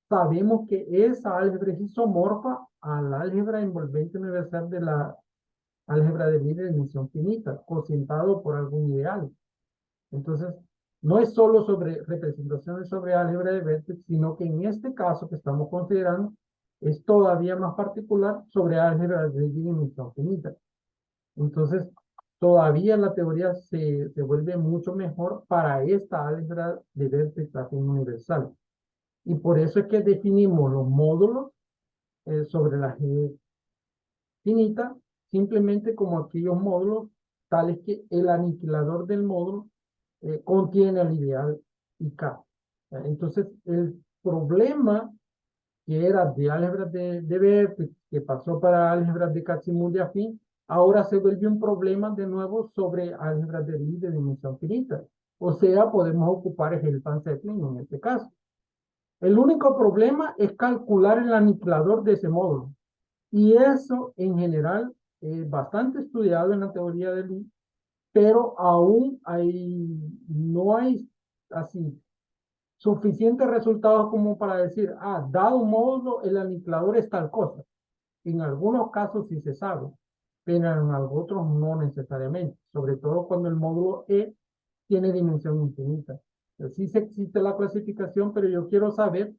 sabemos que esa álgebra es isomorfa a la álgebra envolvente universal de la álgebra de Lie de dimensión finita, cocientado por algún ideal. Entonces, no es solo sobre representaciones sobre álgebra de vértices, sino que en este caso que estamos considerando, es todavía más particular sobre álgebra de Lie de dimensión finita. Entonces, todavía la teoría se vuelve mucho mejor para esta álgebra de vértices afín universal. Y por eso es que definimos los módulos sobre la G finita, simplemente como aquellos módulos tales que el aniquilador del módulo contiene el ideal IK. Entonces, el problema que era de álgebras de Vertex, que pasó para álgebras de Kac-Simul afín, ahora se vuelve un problema de nuevo sobre álgebras de Lie de dimensión finita. O sea, podemos ocupar el Van-Zeppelin en este caso. El único problema es calcular el aniquilador de ese módulo. Y eso, en general, es bastante estudiado en la teoría de Lie, pero aún no hay así suficientes resultados como para decir, dado un módulo, el aniquilador es tal cosa. En algunos casos sí se sabe, pero en otros no necesariamente, sobre todo cuando el módulo E tiene dimensión infinita. Sí se existe la clasificación, pero yo quiero saber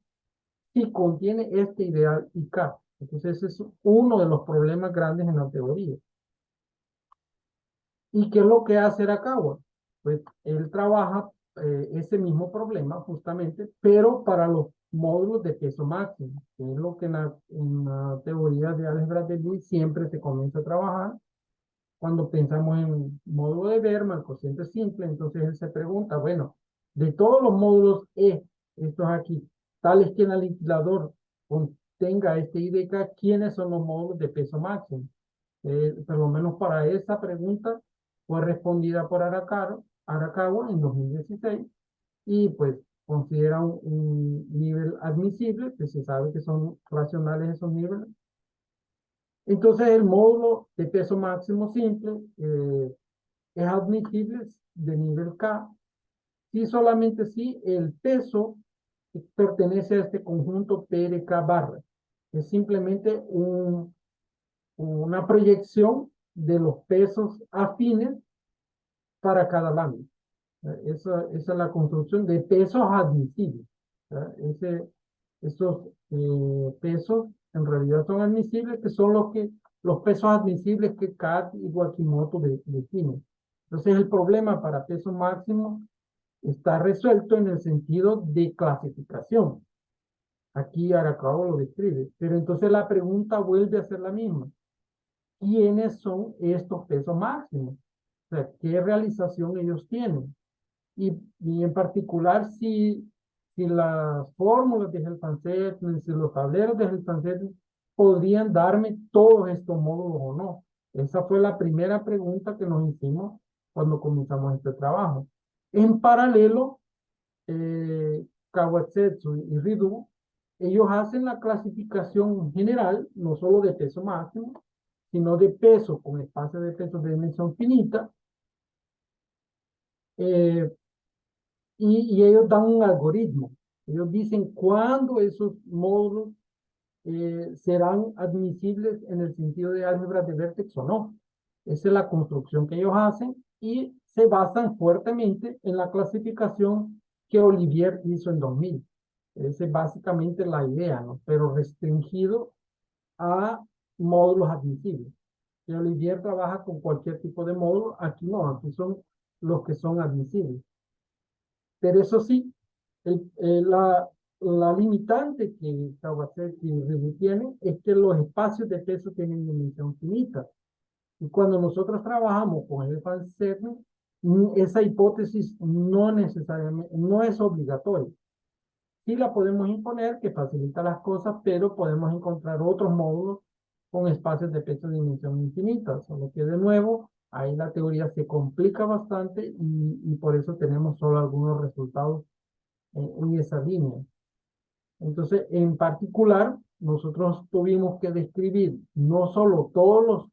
si contiene este ideal IK. Entonces, ese es uno de los problemas grandes en la teoría. ¿Y qué es lo que hace Arakawa? Pues él trabaja ese mismo problema justamente, pero para los módulos de peso máximo, que es lo que en la teoría de álgebra de Lie siempre se comienza a trabajar. Cuando pensamos en módulo de Berman, cociente simple, entonces él se pregunta, bueno, de todos los módulos E, estos aquí, tales que el aniquilador contenga este IDK, ¿quiénes son los módulos de peso máximo? Por lo menos para esa pregunta fue respondida por Arakawa en 2016 y pues considera un nivel admisible, que se sabe que son racionales esos niveles. Entonces el módulo de peso máximo simple es admisible de nivel K si solamente si el peso pertenece a este conjunto P de K barra. Es simplemente una proyección de los pesos afines para cada lámina. Esa es la construcción de pesos admisibles. Esos pesos en realidad son admisibles, que son los pesos admisibles que Kat y Wakimoto definen. Entonces el problema para peso máximo está resuelto en el sentido de clasificación. Aquí Arakawa lo describe, pero entonces la pregunta vuelve a ser la misma. ¿Quiénes son estos pesos máximos? O sea, ¿qué realización ellos tienen? Y en particular, si las fórmulas de Helfand-Zeppelin, si los tableros de Helfand-Zeppelin podrían darme todos estos módulos o no. Esa fue la primera pregunta que nos hicimos cuando comenzamos este trabajo. En paralelo, Kawasetsu y Ridu, ellos hacen la clasificación general, no solo de peso máximo, sino de peso con espacio de peso de dimensión finita, eh, y ellos dan un algoritmo. Ellos dicen cuándo esos módulos serán admisibles en el sentido de álgebra de vértex o no. Esa es la construcción que ellos hacen y se basan fuertemente en la clasificación que Olivier hizo en 2000. Esa es básicamente la idea, ¿no? Pero restringido a módulos admisibles. Que Olivier trabaja con cualquier tipo de módulo, aquí no, aquí son los que son admisibles. Pero eso sí, la limitante que Kawasaki y Ribu tienen es que los espacios de peso tienen dimensión finita. Y cuando nosotros trabajamos con el Van-Zeppelin, esa hipótesis no necesariamente, no es obligatoria. Sí la podemos imponer, que facilita las cosas, pero podemos encontrar otros módulos con espacios de peso de dimensión infinita. Solo que de nuevo, ahí la teoría se complica bastante y por eso tenemos solo algunos resultados en esa línea. Entonces, en particular, nosotros tuvimos que describir no solo todos los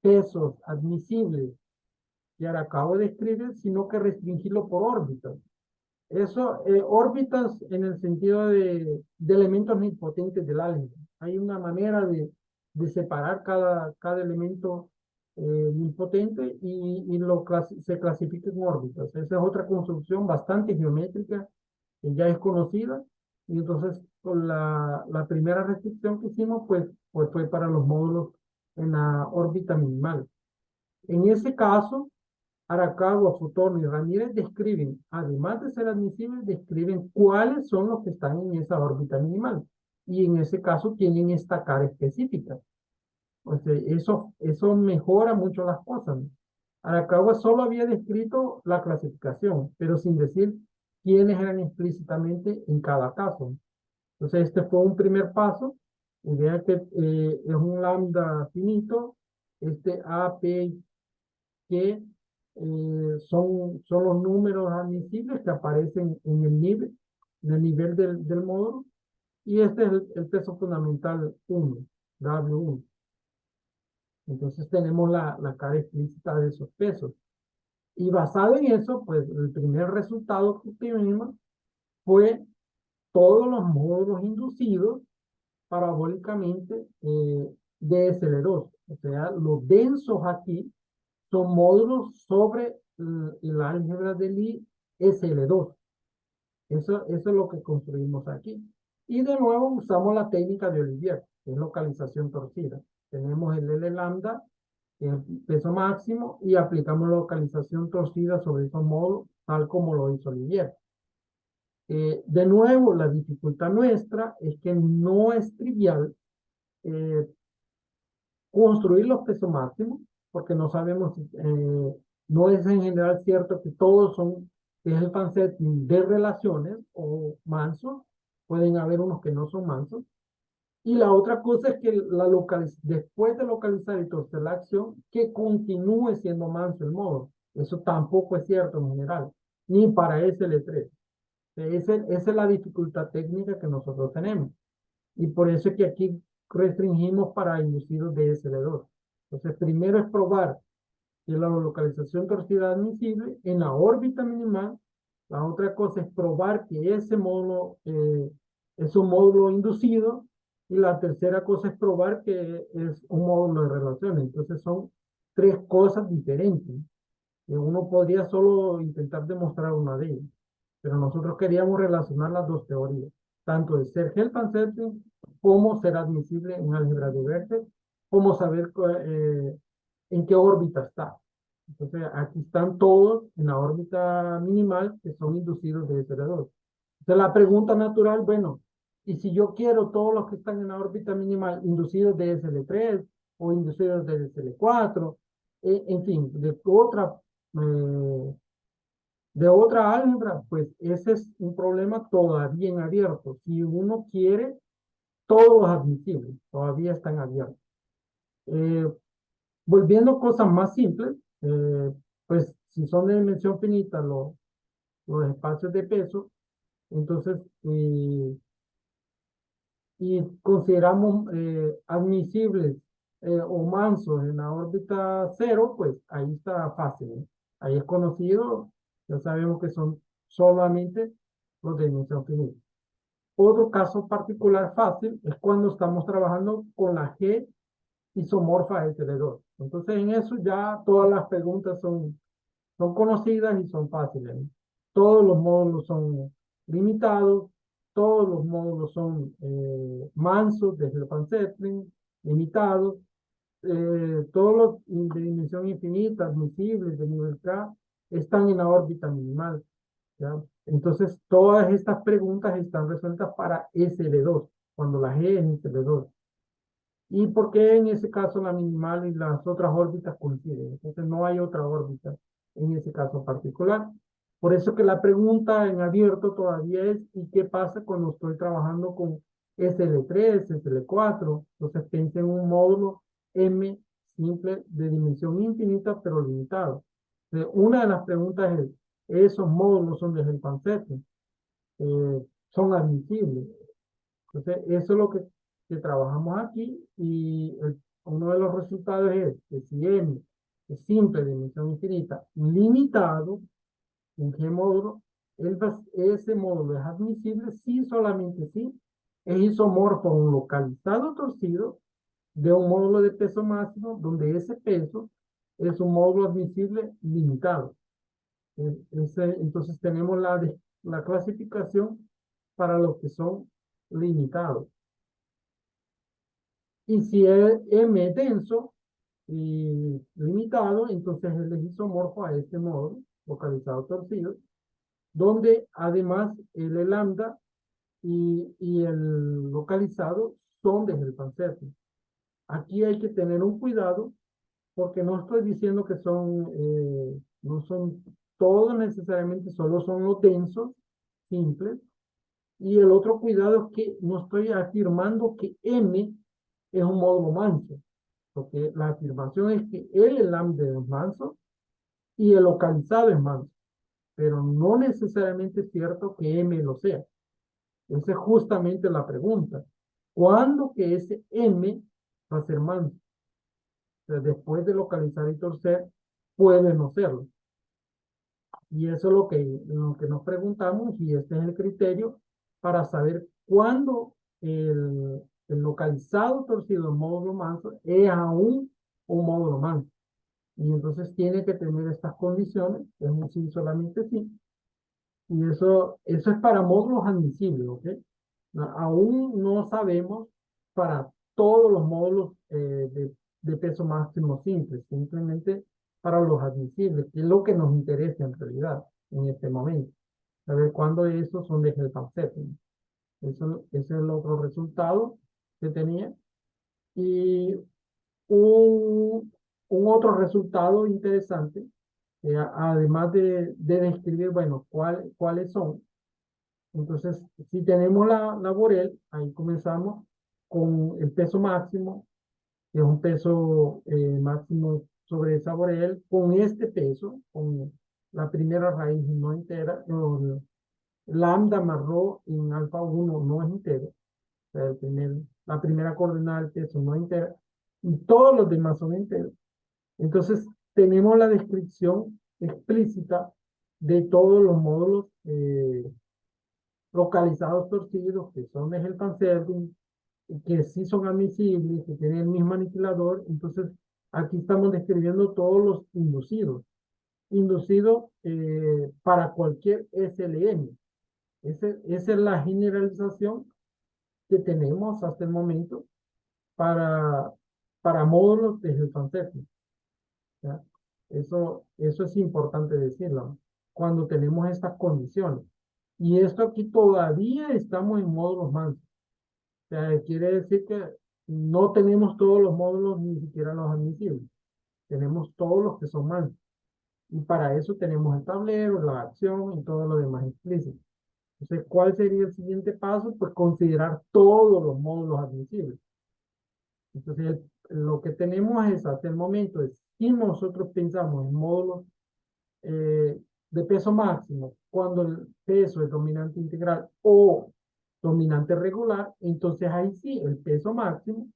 pesos admisibles que ahora acabo de describir, sino que restringirlo por órbitas. Eso, órbitas en el sentido de elementos nilpotentes del álgebra. Hay una manera de separar cada elemento nilpotente se clasifica en órbitas. Esa es otra construcción bastante geométrica que ya es conocida. Y entonces, con la primera restricción que hicimos, pues fue para los módulos en la órbita minimal. En ese caso, Arakawa, Futorno y Ramírez describen, además de ser admisibles, describen cuáles son los que están en esa órbita minimal. Y en ese caso tienen esta cara específica. O sea, eso mejora mucho las cosas, ¿no? Arakawa solo había descrito la clasificación, pero sin decir quiénes eran explícitamente en cada caso. Entonces, este fue un primer paso. Y vean que es un lambda finito, este A, P, que son los números admisibles que aparecen en el nivel del módulo. Y este es el peso fundamental 1, W1. Entonces tenemos la cara explícita de esos pesos. Y basado en eso, pues el primer resultado que obtuvimos fue todos los módulos inducidos parabólicamente de SL2. O sea, los densos aquí son módulos sobre el álgebra de Lie SL2. Eso es lo que construimos aquí. Y de nuevo usamos la técnica de Olivier, que es localización torcida. Tenemos el L lambda, que es el peso máximo, y aplicamos localización torcida sobre esos módulos, tal como lo hizo Olivier. De nuevo, la dificultad nuestra es que no es trivial eh, construir los pesos máximos, porque no sabemos, no es en general cierto que todos son, que es el fansetting de relaciones o mansos, pueden haber unos que no son mansos. Y la otra cosa es que después de localizar y torcer la acción, que continúe siendo manso el módulo. Eso tampoco es cierto en general, ni para SL3. Esa es la dificultad técnica que nosotros tenemos. Y por eso es que aquí restringimos para inducidos de SL2. Entonces, primero es probar que la localización torcida es admisible en la órbita minimal. La otra cosa es probar que ese módulo es un módulo inducido. Y la tercera cosa es probar que es un módulo de relaciones. Entonces, son tres cosas diferentes. Uno podría solo intentar demostrar una de ellas. Pero nosotros queríamos relacionar las dos teorías, tanto de ser Helfand-Setting como ser admisible en álgebra de Vértex, como saber en qué órbita está. Entonces, aquí están todos en la órbita minimal que son inducidos de SL2. Entonces, la pregunta natural, bueno, ¿y si yo quiero todos los que están en la órbita minimal inducidos de SL3 o inducidos de SL4? En fin, de otra álgebra, pues ese es un problema todavía en abierto. Si uno quiere, todos admisibles, todavía están abiertos. Eh, Volviendo a cosas más simples, pues si son de dimensión finita los espacios de peso, entonces, y consideramos admisibles o mansos en la órbita cero, pues ahí está fácil, ¿eh? Ahí es conocido, ya sabemos que son solamente los de dimensión finita. Otro caso particular fácil es cuando estamos trabajando con la G isomorfa SL2. Entonces en eso ya todas las preguntas son conocidas y son fáciles, ¿no? Todos los módulos son limitados, todos los módulos son mansos desde el Pan-Setting, limitados, todos los de dimensión infinita, admisibles de nivel K, están en la órbita minimal, ¿ya? Entonces, todas estas preguntas están resueltas para SL2, cuando la G es SL2. ¿Y por qué en ese caso la minimal y las otras órbitas coinciden? Entonces no hay otra órbita en ese caso particular. Por eso que la pregunta en abierto todavía es, ¿y qué pasa cuando estoy trabajando con SL3, SL4? Entonces pensé en un módulo M simple de dimensión infinita pero limitado. Una de las preguntas es, ¿esos módulos son de Helfand-Setting? ¿Son admisibles? Entonces, eso es lo que trabajamos aquí y uno de los resultados es que si M es simple de dimensión infinita, limitado en G módulo, ese módulo es admisible si solamente si es isomorfo a un localizado torcido de un módulo de peso máximo donde ese peso es un módulo admisible limitado. Entonces tenemos la clasificación para los que son limitados. Y si es M denso, y limitado, entonces él es isomorfo a este módulo localizado torcido, donde además el lambda y el localizado son de Helfand-Zerfeld. Aquí hay que tener un cuidado porque no estoy diciendo que no son todos necesariamente, solo son los densos, simples. Y el otro cuidado es que no estoy afirmando que M es un módulo manso, porque la afirmación es que el lambda es manso y el localizado es manso, pero no necesariamente es cierto que M lo sea. Esa es justamente la pregunta. ¿Cuándo que ese M va a ser manso? O sea, después de localizar y torcer, puede no serlo. Y eso es lo que nos preguntamos y este es el criterio para saber cuándo el localizado torcido en módulo manso es aún un módulo manso. Y entonces tiene que tener estas condiciones, es un sí solamente sí. Y eso es para módulos admisibles, ¿ok? Aún no sabemos para todos los módulos de peso máximo simple, simplemente para los admisibles, que es lo que nos interesa en realidad en este momento. Saber cuándo esos son de Helfand-Zerfeld. Ese es el otro resultado que tenía. Y un, un otro resultado interesante, además de describir, bueno, cuáles son. Entonces, si tenemos la Borel, ahí comenzamos con el peso máximo, que es un peso máximo sobre esa Borel. Con este peso, con la primera raíz no entera, no, lambda más rho en alfa 1 no es entero, o sea, la primera coordenada del peso no es entera, y todos los demás son enteros. Entonces, tenemos la descripción explícita de todos los módulos localizados torcidos, que son de Helfand-Zerfeld, que sí son admisibles, que tienen el mismo aniquilador. Entonces, aquí estamos describiendo todos los inducidos. Inducidos para cualquier SLM. Esa es la generalización que tenemos hasta el momento para, para módulos de Helfand-Zerfeld. Eso es importante decirlo, cuando tenemos estas condiciones. Y esto aquí todavía estamos en módulos mansos. O sea, quiere decir que no tenemos todos los módulos, ni siquiera los admisibles. Tenemos todos los que son mansos. Y para eso tenemos el tablero, la acción y todo lo demás explícito. Entonces, ¿cuál sería el siguiente paso? Pues considerar todos los módulos admisibles. Entonces, lo que tenemos es, hasta el momento, es si nosotros pensamos en módulos de peso máximo, cuando el peso es dominante integral o dominante regular, entonces ahí sí, el peso máximo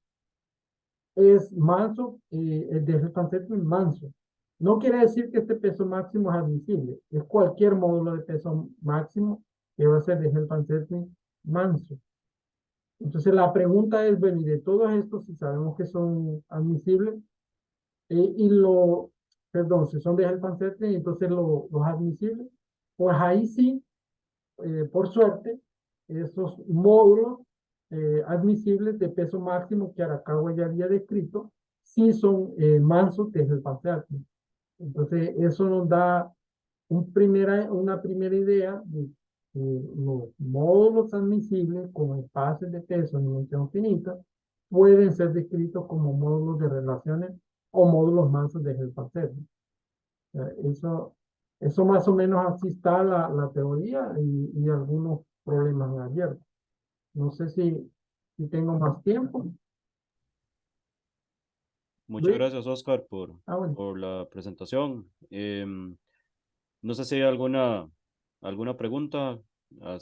es manso, de Helfand-Zerfeld manso. No quiere decir que este peso máximo es admisible, es cualquier módulo de peso máximo que va a ser de Helfand-Zerfeld manso. Entonces la pregunta es, bueno, y de todos estos, si sabemos que son admisibles, y perdón, si son de Helfand-Zerfeld, entonces los admisibles, pues ahí sí, por suerte, esos módulos admisibles de peso máximo que Arakawa ya había descrito, sí son mansos desde el Helfand-Zerfeld. Entonces, eso nos da una primera idea de los módulos admisibles con espacios de peso en dimensión finita pueden ser descritos como módulos de relaciones o módulos mansos de Helfand-Zerfeld. Eso más o menos así está la teoría y algunos problemas abiertos. No sé si tengo más tiempo. Muchas Luis, gracias, Oscar, bueno. por la presentación. No sé si hay alguna pregunta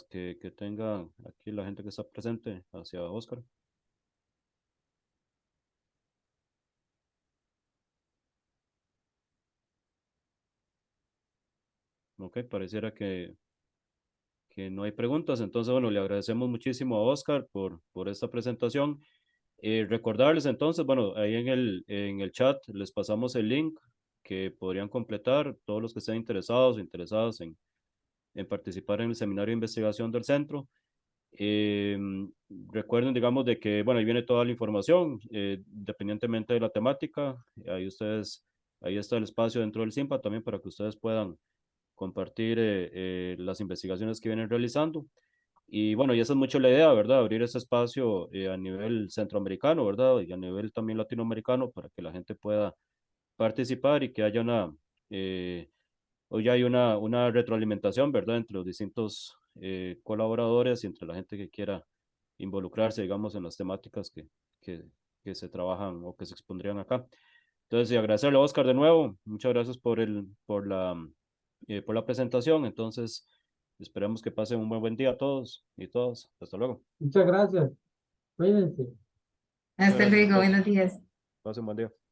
que tenga aquí la gente que está presente hacia Oscar. Ok, pareciera que no hay preguntas. Entonces, bueno, le agradecemos muchísimo a Oscar por esta presentación. Recordarles entonces, bueno, ahí en el chat les pasamos el link que podrían completar todos los que estén interesados o interesadas en participar en el seminario de investigación del centro. Eh, Recuerden, digamos, de que, bueno, ahí viene toda la información, independientemente de la temática. Ahí ustedes, ahí está el espacio dentro del SIMPA también para que ustedes puedan compartir las investigaciones que vienen realizando. Y bueno, y esa es mucho la idea, ¿verdad? Abrir ese espacio a nivel centroamericano, ¿verdad? Y a nivel también latinoamericano para que la gente pueda participar y que haya eh, hoy hay una retroalimentación, ¿verdad? Entre los distintos colaboradores y entre la gente que quiera involucrarse, digamos, en las temáticas que, que se trabajan o que se expondrían acá. Entonces, y agradecerle a Oscar de nuevo. Muchas gracias por la presentación. Entonces, esperemos que pasen un buen día a todos y todas. Hasta luego. Muchas gracias. Cuídense. Muchas Hasta gracias a luego, todos. buenos días. Pasen un buen día.